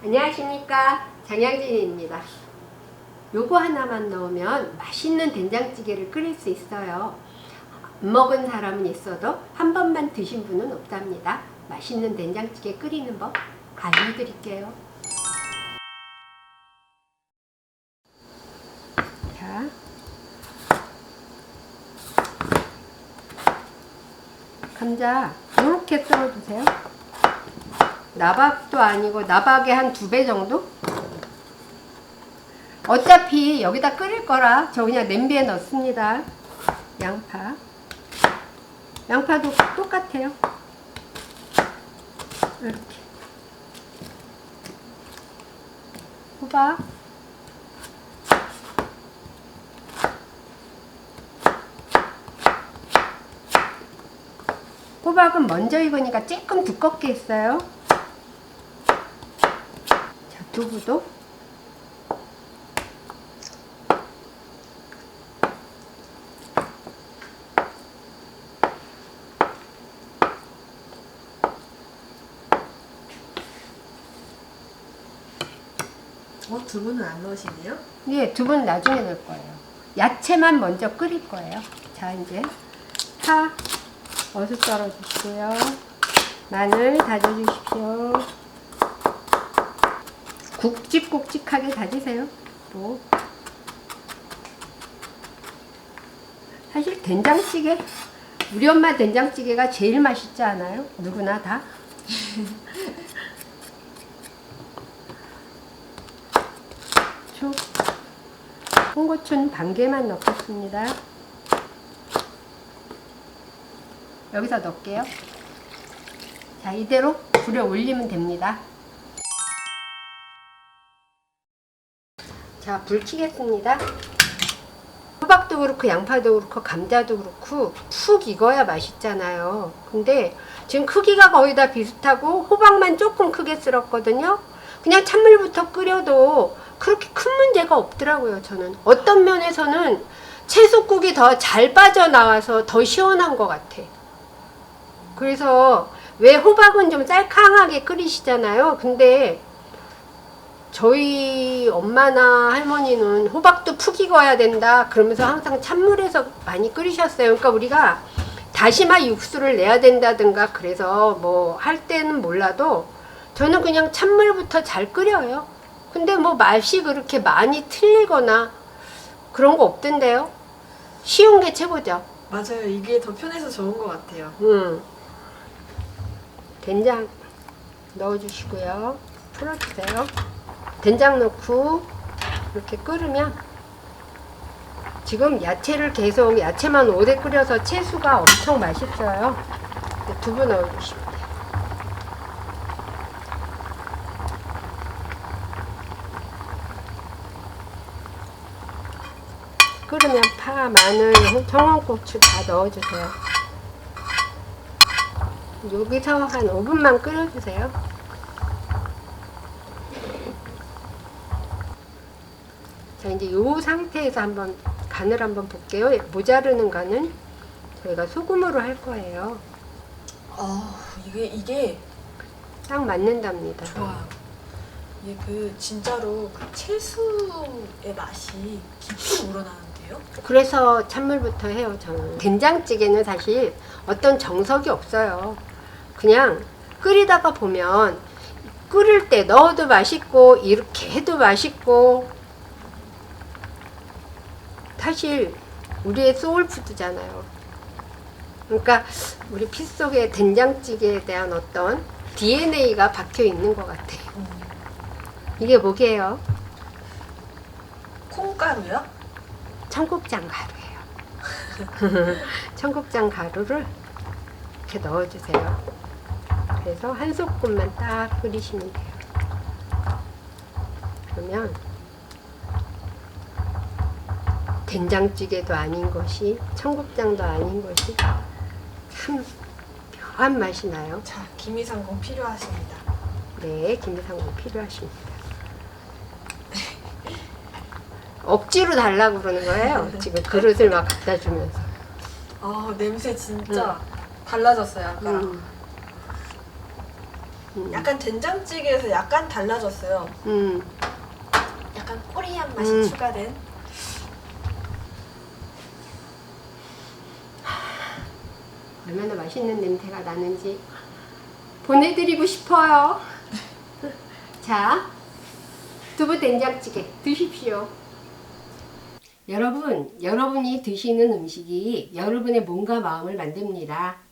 안녕하십니까, 장양진입니다. 요거 하나만 넣으면 맛있는 된장찌개를 끓일 수 있어요. 안 먹은 사람은 있어도 한 번만 드신 분은 없답니다. 맛있는 된장찌개 끓이는 법 알려드릴게요. 자, 감자 이렇게 썰어주세요. 나박도 아니고 나박의 한 2배 정도? 어차피 여기다 끓일 거라 저 그냥 냄비에 넣습니다. 양파도 똑같아요. 이렇게. 호박, 호박은 먼저 익으니까 조금 두껍게 했어요. 자, 두부도 두부는 안 넣으시네요? 예, 두부는 나중에 넣을 거예요. 야채만 먼저 끓일 거예요. 자, 이제 파 어슷 썰어주시고요. 마늘 다져주십시오. 굵직굵직하게 다지세요. 또 사실 된장찌개, 우리 엄마 된장찌개가 제일 맛있지 않아요? 누구나 다. 홍고추는 반 개만 넣겠습니다. 여기서 넣을게요. 자, 이대로 불에 올리면 됩니다. 자, 불 켜겠습니다. 호박도 그렇고 양파도 그렇고 감자도 그렇고 푹 익어야 맛있잖아요. 근데 지금 크기가 거의 다 비슷하고 호박만 조금 크게 썰었거든요. 그냥 찬물부터 끓여도 그렇게 큰 문제가 없더라고요. 저는 어떤 면에서는 채소국이 더 잘 빠져나와서 더 시원한 것 같아. 그래서 왜 호박은 좀 쌀캉하게 끓이시잖아요. 근데 저희 엄마나 할머니는 호박도 푹 익어야 된다 그러면서 항상 찬물에서 많이 끓이셨어요. 그러니까 우리가 다시마 육수를 내야 된다든가 그래서 뭐 할 때는 몰라도 저는 그냥 찬물부터 잘 끓여요. 근데 뭐 맛이 그렇게 많이 틀리거나 그런 거 없던데요. 쉬운 게 최고죠. 맞아요. 이게 더 편해서 좋은 것 같아요. 된장 넣어주시고요. 풀어주세요. 된장 넣고 이렇게 끓으면 지금 야채를 계속 야채만 오래 끓여서 채수가 엄청 맛있어요. 두부 넣어주시면 돼요. 끓으면 파, 마늘, 청양고추 다 넣어주세요. 여기서 한 5분만 끓여주세요. 자, 이제 이 상태에서 한번 간을 한번 볼게요. 모자르는 간은 저희가 소금으로 할 거예요. 이게 딱 맞는답니다. 좋아요. 이게 진짜로 채소의 맛이 깊이 우러나는데요? 그래서 찬물부터 해요, 저는. 된장찌개는 사실 어떤 정석이 없어요. 그냥 끓이다가 보면 끓일 때 넣어도 맛있고 이렇게 해도 맛있고 사실 우리의 소울푸드잖아요. 그러니까 우리 피 속에 된장찌개에 대한 어떤 DNA가 박혀 있는 것 같아요. 이게 뭐게요? 콩가루요? 청국장 가루예요. 청국장 가루를 이렇게 넣어주세요. 그래서 한 소끔만 딱 끓이시면 돼요. 그러면 된장찌개도 아닌 것이 청국장도 아닌 것이 참 묘한 맛이 나요. 자, 김이상공 필요하십니다. 네, 김이상공 필요하십니다. 억지로 달라고 그러는 거예요. 지금 그릇을 막 갖다 주면서. 냄새 진짜 달라졌어요, 아까랑. 약간 된장찌개에서 약간 달라졌어요. 약간 꼬리한 맛이 추가된. 얼마나 맛있는 냄새가 나는지 보내드리고 싶어요. 자, 두부 된장찌개 드십시오. 여러분, 여러분이 드시는 음식이 여러분의 몸과 마음을 만듭니다.